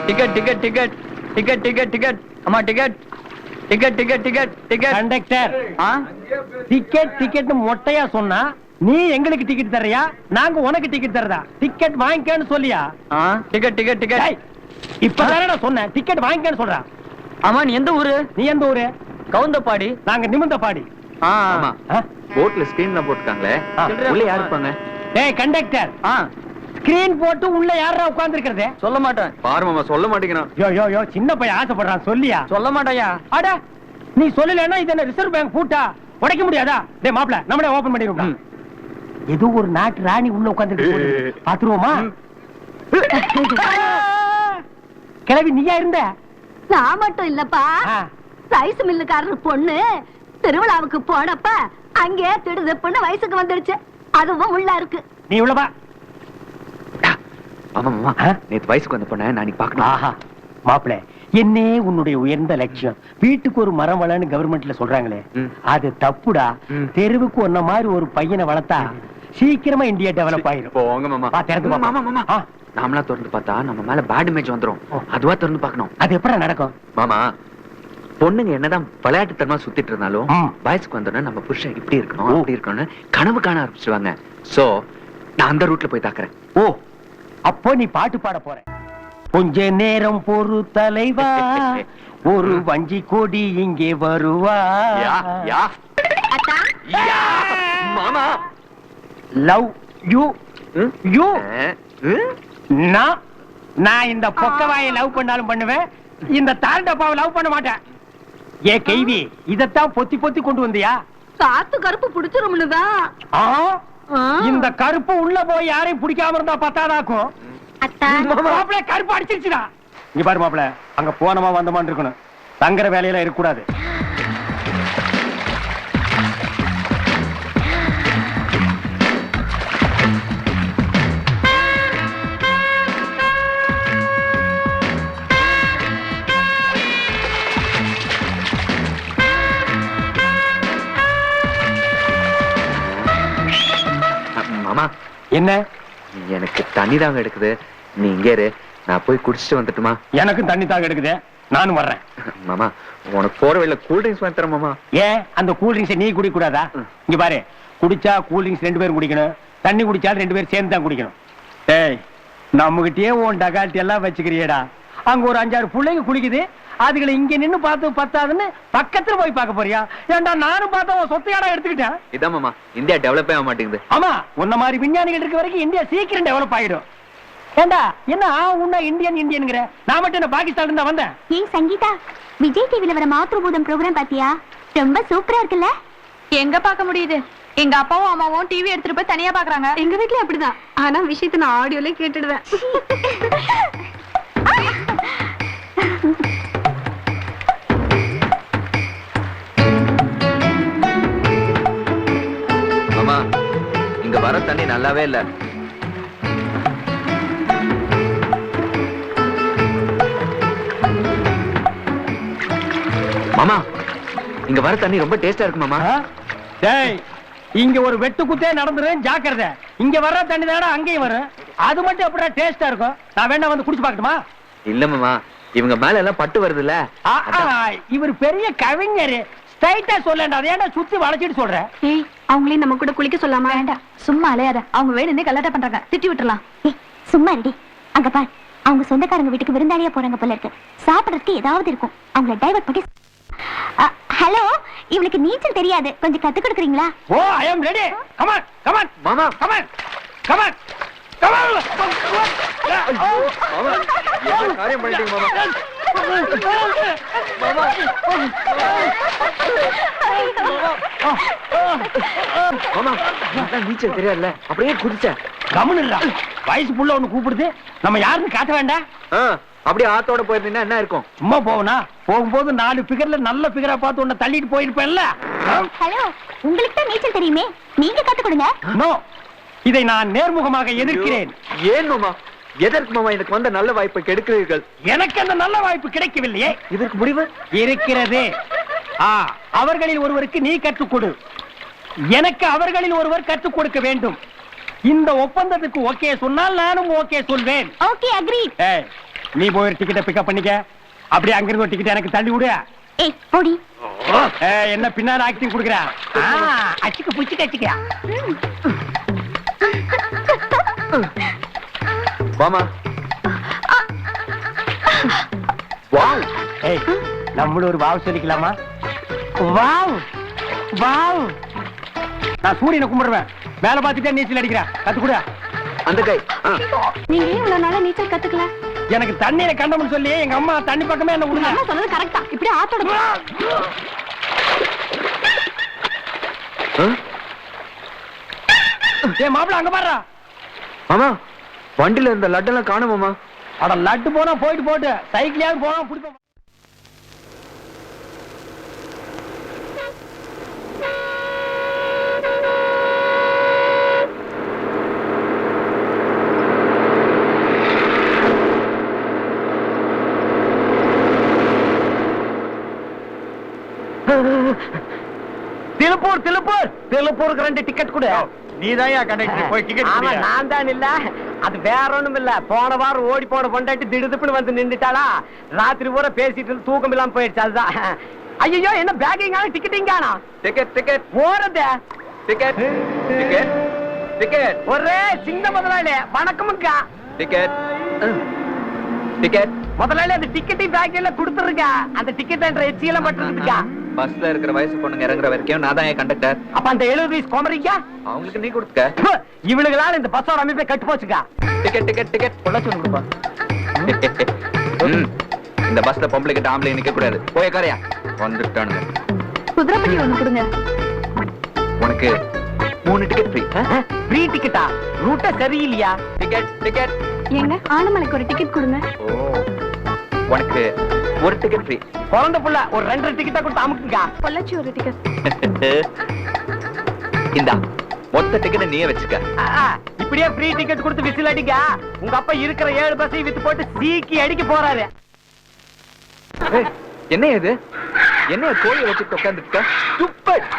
Ticket ticket ticket ticket ticket ticket அம்மா ticket ticket ticket ticket ticket conductor ticket ticket மொட்டையா சொன்னா நீ எங்களுக்கு டிக்கெட் தர்றியா நாங்க உனக்கு டிக்கெட் தரதா? டிக்கெட் வாங்கிக்கன்னு சொல்லியா? டிக்கெட் டிக்கெட் டிக்கெட் இப்பதானே நான் சொன்னேன் டிக்கெட் வாங்கிக்கன்னு சொல்றா. ஆமா நீ எந்த ஊரு? நீ எந்த ஊரு? கவுந்தப்பாடி. நாங்க நிமிந்தபாடி. ஆமா போட்ல ஸ்கிரீன்ல போட்டுருக்காங்களே உள்ள யாரு இருப்பாங்க? டேய் கண்டக்டர் ஸ்கிரீன் போட்டு உள்ள யாரா உட்கார்ந்து இருக்கிறது? சொல்ல மாட்டேன். பாரு மாமா சொல்ல மாட்டேங்கிறான். யோ யோ யோ சின்ன பையன் ஆசைப்படுறான் சொல்லியா? சொல்ல மாட்டேயா. அட நீ சொல்லலன்னா இது என்ன ரிசர்வ் பேங்க் பூட்டா உடைக்க முடியாதா? டேய் மாப்ள நம்மளே ஓபன் பண்ணிடுவோம். ஏதோ ஒரு நாட்டு ராணி உள்ள உட்கார்ந்து பாத்துருவோமா? கிளவி நீயா இருந்த? நான் மட்டும் இல்லப்பா, ரைஸ் மில்லுக்காரர் பொண்ணு திருவிழாவுக்கு போனப்ப அங்கே திடுது பொண்ணு வயசுக்கு வந்துடுச்சு. அதுவும் உள்ள இருக்கு. நீ உள்ளவா? ஆமா மாமா நேத்து வயசுக்கு வந்த பொண்ண நான் பாக்கணும். மாப்பிள என்னே உன்னுடைய உயர்ந்த லட்சியம் வீட்டுக்கு ஒரு மரம் வளன்னு கவர்மெண்ட்ல சொல்றாங்களே அது தப்புடா. தெருவுக்கு ஒன்ன மாதிரி ஒரு பையனை வளர்த்தா சீக்கிரமா இந்தியா டெவலப் ஆயிரும். போங்க மாமா. மாமா மாமா நாமளா திறந்து பார்த்தா நம்ம மேல பேட் இமேஜ் வந்துரும். அதுவா திறந்து பார்க்கணும். அது எப்படி நடக்கும் மாமா? பொண்ணுங்க என்னதான் விளையாட்டுத்தனமா சுத்திட்டு இருந்தாலும் வயசுக்கு வந்தோடனே நம்ம புருஷன் இப்படி இருக்கணும் அப்படி இருக்கணும்னு கனவு காண ஆரம்பிச்சிருவாங்க. சோ நான் அந்த ரூட்ல போய் தாக்குறேன். ஓ அப்போ நீ பாட்டு பாட போற. கொஞ்ச நேரம் பொறு தலைவா ஒரு வஞ்சி கொடி இங்கே வருவா. மாமா லவ் யூ யூ. நான் இந்த பொக்கவாயை லவ் பண்ணாலும் பண்ணுவேன், இந்த தாழ்டப்பாவை லவ் பண்ண மாட்டேன். ஏ கேள்வி இதத்தான் பொத்தி பொத்தி கொண்டு வந்தியா? காத்து கருப்பு பிடிச்சிரும்னுதான். இந்த கருப்பு உள்ள போய் யாரையும் பிடிக்காம இருந்தா பத்தாதாக்கும். மாப்பிள கருப்பு அடிச்சிருச்சுடா. இங்க பாரு மாப்பிள அங்க போனமா வந்தமான்னு இருக்கணும். தங்குற வேலையில இருக்க கூடாது. மாமா என்ன? எனக்கு தண்ணி தாங்க எடுக்குது. நீ இங்கே இரு, நான் போய் குடிச்சிட்டு வந்துட்டுமா? எனக்கும் தண்ணி தாக எடுக்குது, நானும் வர்றேன். மாமா உனக்கு போற வழியில கூல் ட்ரிங்க்ஸ் வாங்கி தரேன் மாமா. ஏன் அந்த கூல் ட்ரிங்க்ஸ் நீ குடிக்க கூடாதா? இங்க பாரு குடிச்சா கூல் ட்ரிங்க்ஸ் 2 பேரும் குடிக்கணும், தண்ணி குடிச்சாலும் 2 பேரும் சேர்ந்து தான் குடிக்கணும். ஏய் நம்மகிட்டயே உன் டகால்ட்டி எல்லாம் வச்சுக்கிறியடா. அங்க ஒரு 5-6 பிள்ளைங்க குடிக்குது, அதுகளை இங்க நின்னு பார்த்து பத்தாதுன்னு பக்கத்துல போய் பார்க்க போறியா? ஏண்டா நானும் பார்த்தா உன் சொத்தையாடா எடுத்துக்கிட்டேன். இதான் மாமா இந்தியா டெவலப் ஆக மாட்டேங்குது. ஆமா உன்ன மாதிரி விஞ்ஞானிகள் இருக்க வரைக்கும் இந்தியா சீக்கிரம் டெவலப் ஆயிடும். ஏண்டா என்ன உன்ன இந்தியன்ங்கிற? நான் மட்டும் என்ன பாகிஸ்தான் இருந்தா வந்தேன். ஏய் சங்கீதா, விஜய் டிவில வர மாத்ருபூதம் ப்ரோகிராம் பாத்தியா? ரொம்ப சூப்பரா இருக்குல்ல? எங்க பார்க்க முடியுது? எங்க அப்பாவும் அம்மாவும் டிவி எடுத்துட்டு போய் தனியா பாக்குறாங்க. எங்க வீட்லயும் அப்படிதான். ஆனா விஷயத்தை நான் ஆடியோல கேட்டுடுவேன். மாமா இங்க வர தண்ணி நல்லாவே இல்ல. மாமா இங்க வர தண்ணி ரொம்ப டேஸ்டா இருக்கு மாமா. டேய் இங்க ஒரு வெட்டு குத்தே நடந்துரும், ஜாக்கிரதை. இங்க வர்ற தண்ணி தானே அங்கேயும் வரும், அது மட்டும் எப்படா டேஸ்டா இருக்கும்? நான் வேணா வந்து குடிச்சு பார்க்கட்டுமா? இல்ல மாமா இவங்க மேல எல்லாம் பட்டு வருதுல்ல. இவர் பெரிய கவிஞர், ஸ்ட்ரைட்டா சொல்லண்டா. அதை ஏன்டா சுத்தி வளைச்சிட்டு சொல்ற? ஏய் அவங்களே நம்ம கூட குளிக்க சொல்லாமா? வேண்டாம் சும்மா அலையாத. அவங்க வேணும்னே கலாட்டா பண்றாங்க, திட்டி விட்டுறலாம். ஏய் சும்மா ரெடி. அங்க பாரு அவங்க சொந்தக்காரங்க வீட்டுக்கு விருந்தாளியா போறாங்க போல இருக்கு. சாப்பிடறதுக்கு ஏதாவது இருக்கும், அவங்கள டைவர்ட் பண்ணி. ஹலோ இவளுக்கு நீச்சல் தெரியாது, கொஞ்சம் கத்து கொடுக்குறீங்களா? Oh I am ready. Come on come on மாமா come on come on come on. மாமா என்ன காரியம் பண்ணிட்டீங்க மாமா? மாமா நீச்சல் தெரியாதுல்ல அப்படியே குதிச்சேன். கம்முனுடா, வயசு புள்ள ஒண்ணு கூப்பிடுது, நம்ம யாருன்னு காட்ட வேண்டாம். அப்படியே ஆத்தோட போயிருந்தீங்கன்னா என்ன இருக்கும்? சும்மா போவனா? போகும்போது 4 பிகர்ல நல்ல பிகரா பார்த்து உன்னை தள்ளிட்டு போயிருப்பேன்ல. ஹலோ உங்களுக்கு தான் நீச்சல் தெரியுமே, நீங்க கத்து கொடுங்க. நோ, இதை நான் நேர்முகமாக எதிர்க்கிறேன். ஏன் மாமா? எதற்கு மாமா எனக்கு வந்த நல்ல வாய்ப்பை கெடுக்கிறீர்கள்? எனக்கு அந்த நல்ல வாய்ப்பு கிடைக்கவில்லையே. இதற்கு முடிவு இருக்கிறது. அவர்களில் ஒருவருக்கு நீ கற்றுக் கொடு, எனக்கு அவர்களில் ஒருவர் கற்றுக் கொடுக்க வேண்டும். இந்த ஒப்பந்தத்துக்கு ஓகே சொன்னால் நானும் ஓகே சொல்வேன். Okay agree. நீ போய் டிக்கெட்டை பிக்கப் பண்ணிக்க. அப்படியே அங்கிருந்து ஒரு டிக்கெட் எனக்கு தள்ளி விடு. ஏய் போடி. என்ன பின்னால ஆக்டிங் குடுக்குற? அச்சுக்கு புச்சுக்கு அச்சுக்க. வாமா. வாவ். ஏய் நம்மள ஒரு வாவ் சொல்லிக்கலாமா? Wow wow. நான் சூரியனை கும்பிடுவேன். மேல பாத்துட்டே நீச்சல் அடிக்கிறேன். கத்துக்குடு. அந்த கை. நீங்க ஏன் இவ்வளவு நாளா நீச்சல் கத்துக்கல? எனக்கு தண்ணியில கண்டம்னு சொல்லி எங்க அம்மா தண்ணி பக்கமே என்ன விடுங்க. அம்மா சொன்னது கரெக்ட்டா. இப்படியே ஆத்தோட போ. ஏய் மாப்ள அங்க பாருடா. மாமா வண்டில இருந்த லட்டெல்லாம் காணோம் மாமா. அட லட்டு போனா போயிட்டு போட்டு சைக்கிளையாவது போனா புடிப்போம். திருப்பூர் திருப்பூர் திருப்பூருக்கு 2 டிக்கெட் கொடு. நீதான் கண்டக்டர் போய் டிக்கெட் ஆமா நான் தான் இல்ல. அது வேற ஒண்ணும் இல்ல. போன வாரம் ஓடி போன பொண்டாட்டி திடுதுப்புன்னு வந்து நின்னுட்டாளா. ராத்திரி பூரா பேசிட்டு இருந்து தூக்கம் இல்லாம போயிடுச்சு. அதுதான். ஐயோ என்ன பேக்கிங்கான டிக்கெட்டிங்கானா? டிக்கெட் டிக்கெட் ஓரதே டிக்கெட் டிக்கெட் டிக்கெட். ஒரே சின்ன முதலாளி வணக்கமுங்கா. Ticket ticket. முதலாளி அந்த டிக்கெட்டிங் பேக்கிங்ல கொடுத்துருங்க. அந்த டிக்கெட் என்ற எச்சியெல்லாம் பட்டுருக்கா. பஸ்ல இருக்கிற வயசு பொண்ணுங்க இறங்குற வரைக்கும் நான் தான் என் கண்டக்டர். அப்ப அந்த 70 வயசு கோமரிக்கா அவங்களுக்கு நீ கொடுத்துக்க. இவளுகளால இந்த பஸ்ஸோட அமைப்பை கட்டு போச்சுக்கா. Ticket ticket ticket. பொள்ளாச்சி கொடுப்பா. இந்த பஸ்ல பொம்பளை கிட்ட ஆம்பளை நிக்க கூடாது. போய் காரையா வந்துட்டானுங்க. குதிரைப்பட்டி ஒண்ணு கொடுங்க. உனக்கு 3 டிக்கெட் ஃப்ரீ. ஃப்ரீ டிக்கெட்டா? ரூட்ட சரியில்லையா? Ticket ticket. ஏங்க ஆனமலைக்கு ஒரு டிக்கெட் கொடுங்க. ஓ உனக்கு 1 டிக்கெட் ஃப்ரீ. குழந்தை புள்ள ஒரு 2 டிக்கெட்டா கொடுத்து அமுக்குங்க. பொள்ளாச்சி ஒரு டிக்கெட். இந்தா மொத்த டிக்கெட் நீயே வச்சுக்க. இப்படியே ஃப்ரீ டிக்கெட் கொடுத்து விசில் அடிங்க. உங்க அப்பா இருக்கிற 7 பஸ்ஸையும் வித்து போட்டு சீக்கி அடிக்க போறாரு. என்ன இது? என்ன கோழியை வச்சுட்டு உட்கார்ந்துருக்க? ஸ்டூபிட்.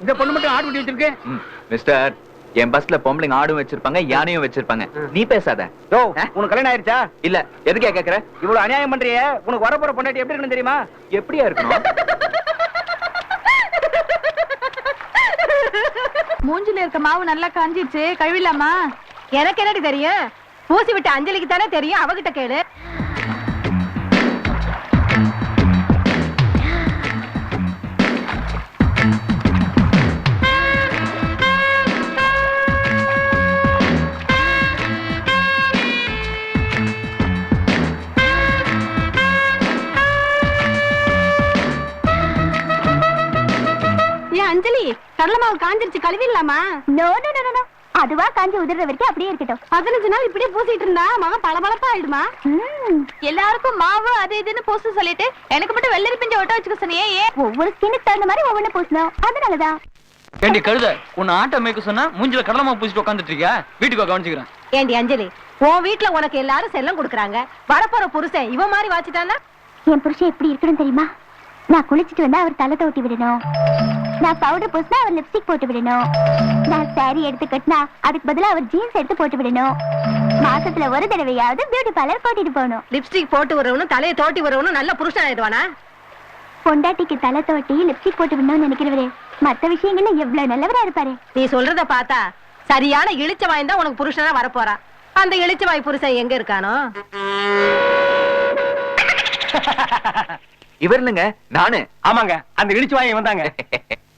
இந்த பொண்ணு மட்டும் ஆடு குட்டி வச்சிருக்கு. மிஸ்டர் என் பஸ்ல பொம்பளைங்க ஆடும் வச்சிருப்பாங்க யானையும் வச்சிருப்பாங்க. நீ பேசாத. உனக்கு கல்யாணம் ஆயிருச்சா? இல்ல எதுக்கே கேக்குற? இவ்வளவு அநியாயம் பண்றியே. உனக்கு வரப்போற பொண்டாட்டி எப்படி இருக்கணும் தெரியுமா? எப்படியா இருக்கணும்? மூஞ்சில இருக்க மாவு நல்லா காஞ்சிச்சு. கழுவிலாமா? எனக்கு என்னடி தெரியும்? பூசி விட்ட அஞ்சலிக்கு தானே தெரியும். அவகிட்ட கேளு. அஞ்சலி கடலை மாவு காஞ்சிருச்சு. கழுவிடலாமா? No no no no. அதுவா காஞ்சி உதிர்ற வரைக்கும் அப்படியே இருக்கட்டும். 15 நாள் இப்படியே பூசிட்டு இருந்தா மகன் பளபளப்பா ஆயிடுமா? எல்லாருக்கும் மாவு அது இதுன்னு பூச சொல்லிட்டு எனக்கு மட்டும் வெள்ளரி பிஞ்ச ஒட்ட வச்சுக்க சொன்னியே. ஒவ்வொரு ஸ்கின்னுக்கு தகுந்த மாதிரி ஒவ்வொன்னு பூசணும். அதனாலதான். ஏண்டி கழுத உன்னை ஆட்டை மேய்க்க சொன்னா மூஞ்சில கடலமா பூசிட்டு உட்காந்துட்டு இருக்கியா? வீட்டுக்கு கவனிச்சுக்கிறேன். ஏண்டி அஞ்சலி உன் வீட்டுல உனக்கு எல்லாரும் செல்லம் கொடுக்குறாங்க. வரப்போற புருஷன் இவன் மாதிரி வாச்சிட்டானா? என் புருஷன் எப்படி இருக்கணும் தெரியுமா? நான் குளிச்சிட்டு வந்தா அவர் தலை தோட்டி விடணும். நான் பவுடர் பூசினா அவர் லிப்ஸ்டிக் போட்டு விடணும். நான் சாரி எடுத்து கட்டினா அதுக்கு பதிலா அவர் ஜீன்ஸ் எடுத்து போட்டு விடணும். மாசத்துல ஒரு தடவையாவது பியூட்டி பார்லர் கூட்டிட்டு போகணும். லிப்ஸ்டிக் போட்டு வரவனும் தலையை தோட்டி வரவனும் நல்ல புருஷன் ஆயிடுவானா? பொண்டாட்டிக்கு தலை தோட்டி லிப்ஸ்டிக் போட்டு விடணும்னு நினைக்கிறவரே மத்த விஷயங்கள்ல எவ்வளவு நல்லவரா இருப்பாரு. நீ சொல்றத பார்த்தா சரியான இழிச்ச வாய்ந்தா உனக்கு புருஷனா வரப்போறா. அந்த இழிச்ச வாய் புருஷன் எங்க இருக்கானோ? இவர் இல்லங்க நானு. ஆமாங்க அந்த இடிச்சு வாங்கி வந்தாங்க.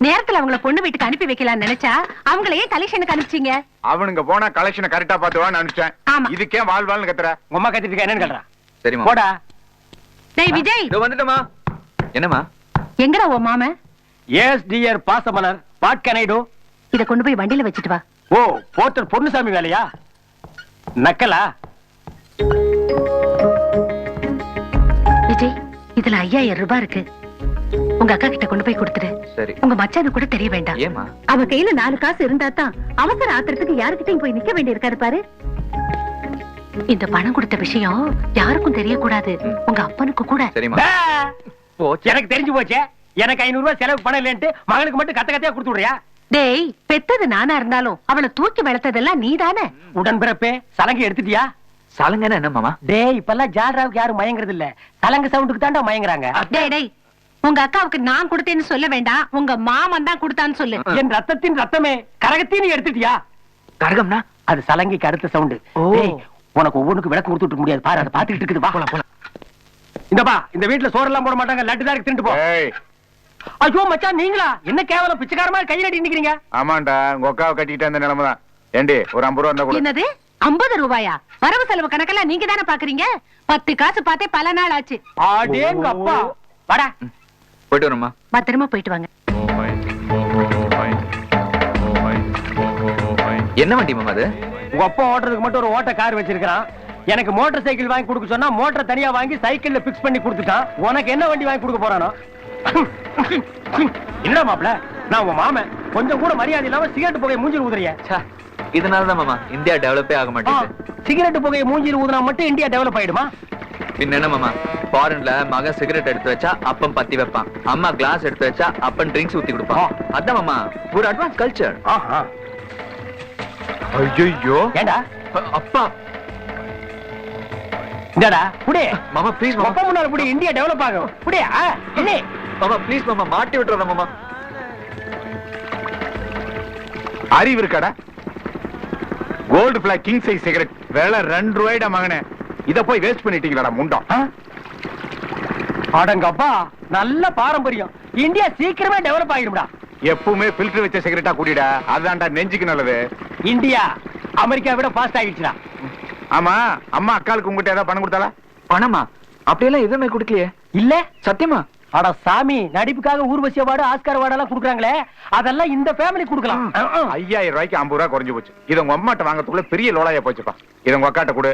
நேரத்துல அவங்கள பொண்ணு வீட்டுக்கு அனுப்பி வைக்கலாம்னு நினைச்சா அவங்களையே கலெக்ஷனுக்கு அனுப்பிச்சீங்க. அவனுங்க போனா கலெக்ஷனை கரெக்டா பாத்துவான்னு அனுப்பிச்சேன். ஆமா. இதுக்கே வாழ்வாள்னு கத்துற. உங்க அம்மா கத்திட்டு இருக்கா என்னன்னு கேள்றா. சரிமா போடா. டேய் விஜய் இதோ வந்துட்டமா. என்னமா? எங்கடா உன் மாமன்? S dear Pasamalar what can I to? இத கொண்டு போய் வண்டியில வச்சிட்டு வா. ஓ போர்ட்டர் பொன்னுசாமி வேலையா? நக்கலா? விஜய் இதுல 5000 ரூபாய் இருக்கு. உங்க அக்கா கிட்ட கொண்டு போய் கொடுத்துடு. சரி. உங்க மச்சானு கூட தெரிய வேண்டாம். ஏமா? அவ கையில 4 காசு இருந்தா தான் அவசர ஆத்திரத்துக்கு யாருக்கிட்டையும் போய் நிக்க வேண்டி இருக்காரு பாரு. இந்த பணம் கொடுத்த விஷயம் யாருக்கும் தெரியக்கூடாது. உங்க அப்பனுக்கு கூட. சரிமா. எனக்கு தெரிஞ்சு போச்சே. எனக்கு 500 ரூபாய் செலவு பணம் இல்லன்ட்டு மகனுக்கு மட்டும் கத்த கத்தையா கொடுத்து விடுறியா? டேய் பெத்தது நானா இருந்தாலும் அவளை தூக்கி வளர்த்ததெல்லாம் நீதானே. உடன்பிறப்பே சலங்கை எடுத்துட்டியா? சலங்கன்னு என்ன மாமா? டேய் இப்பெல்லாம் ஜால்ராவுக்கு யாரும் மயங்குறது இல்ல, சலங்க சவுண்டுக்கு தாண்டா மயங்குறாங்க. டேய் டேய், உங்க அக்காவுக்கு நான் கொடுத்தேன்னு சொல்ல வேண்டாம், உங்க மாமன் தான் கொடுத்தான்னு சொல்லு. என் ரத்தத்தின் ரத்தமே கரகத்தின்னு எடுத்துட்டியா? கரகம்னா அது சலங்கைக்கு அடுத்த சவுண்டு. டேய் உனக்கு ஒவ்வொன்றுக்கு விளக்கு கொடுத்துட்டு முடியாது பாரு, அதை பாத்துக்கிட்டு இருக்குது. வா போலாம். இந்தப்பா இந்த வீட்டுல சோறெல்லாம் போட மாட்டாங்க, லட்டு தான் தின்னுட்டு போ. ஏய் ஐயோ மச்சான் நீங்களா? என்ன கேவலம் பிச்சைக்காரமா கையில அடி நிக்கிறீங்க? ஆமாண்டா உங்க அக்காவை கட்டிக்கிட்டு அந்த நிலைமை தான். ஏண்டி ஒரு 50 ரூபா இருந்தா கூட. என்னது 50 ரூபாயா? வரவு செலவு கணக்கெல்லாம் நீங்க தானே பாக்குறீங்க. 10 காசு பார்த்தே பல நாள் ஆச்சு. அடேங்க அப்பா. வாடா. போயிட்டு வரமா? பத்திரமா போயிட்டு வாங்க. என்ன வண்டி மாமா அது? உங்க அப்பா ஓட்டுறதுக்கு மட்டும் ஒரு ஓட்ட கார் வச்சிருக்கான். எனக்கு மோட்டார் சைக்கிள் வாங்கி கொடுக்க சொன்னா மோட்டார் தனியா வாங்கி சைக்கிள்ல பிக்ஸ் பண்ணி கொடுத்துட்டான். உனக்கு என்ன வண்டி வாங்கி கொடுக்க போறானோ? என்ன மாப்ள, நான் உன் மாமன், கொஞ்சம் கூட மரியாதை இல்லாம சிகரெட் புகையை மூஞ்சில் ஊதுறிய. இதனாலதான் மாமா இந்தியா டெவலப்பே ஆக மாட்டேங்குது. சிகரெட் புகையை மூஞ்சில் ஊதுனா மட்டும் இந்தியா டெவலப் ஆயிடுமா? பின்ன என்ன மாமா, ஃபாரின்ல மகன் சிகரெட் எடுத்து வச்சா அப்பன் பத்தி வைப்பான், அம்மா கிளாஸ் எடுத்து வச்சா அப்பன் ட்ரிங்க்ஸ் ஊத்தி கொடுப்பான். அதான் மாமா ஒரு அட்வான்ஸ் கல்ச்சர். ஐயோ ஏண்டா அப்பா இந்தடா புடி மாமா ப்ளீஸ் மாமா, அப்பா முன்னால புடி, இந்தியா டெவலப் ஆகும். புடி என்ன மாமா ப்ளீஸ் மாமா, மாட்டி விட்டுறா மாமா. அறிவு இருக்காடா? Gold Flake king size cigarette விலை 2 ரூபாய்டா மகனே. இத போய் வேஸ்ட் பண்ணிட்டீங்களாடா முண்டம். அடங்கப்பா, நல்ல பாரம்பரியம். இந்தியா சீக்கிரமே டெவலப் ஆகிடும்டா. எப்பவுமே ஃபில்டர் வச்ச சிகரெட்டா குடிடா, அதான்டா நெஞ்சுக்கு நல்லது. இந்தியா அமெரிக்கா விட ஃபாஸ்ட் ஆகிடுச்சுடா. ஆமா அம்மா அக்காளுக்கு உங்ககிட்ட ஏதாவது பணம் கொடுத்தாளா? பணமா? அப்படியெல்லாம் எதுவுமே கொடுக்கலையே. இல்ல சத்தியமா? அட சாமி, நடிப்புக்காக ஊர்வசி அவார்டு ஆஸ்கார் அவார்டு எல்லாம் கொடுக்குறாங்களே, அதெல்லாம் இந்த ஃபேமிலி கொடுக்கலாம். 5000 ரூபாய்க்கு 50 ரூபாய் குறைஞ்சு போச்சு. இதை உங்க அம்மாட்ட வாங்கறதுக்குள்ள பெரிய லோலாயா போச்சுப்பா. இதை உங்க அக்காட்ட கொடு.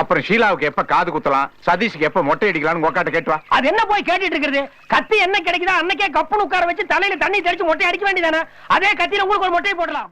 அப்புறம் ஷீலாவுக்கு எப்ப காது குத்தலாம், சதீஷுக்கு எப்ப மொட்டை அடிக்கலாம்னு உங்க அக்காட்ட கேட்டு வா. அது என்ன போய் கேட்டுட்டு இருக்கிறது? கத்தி என்ன கிடைக்குதா அன்னைக்கே கப்புன்னு உட்கார வச்சு தலையில தண்ணி தெளிச்சு மொட்டை அடிக்க வேண்டியதானே? அதே கத்தியில உங்களுக்கு ஒரு மொட்டையை போடலாம்.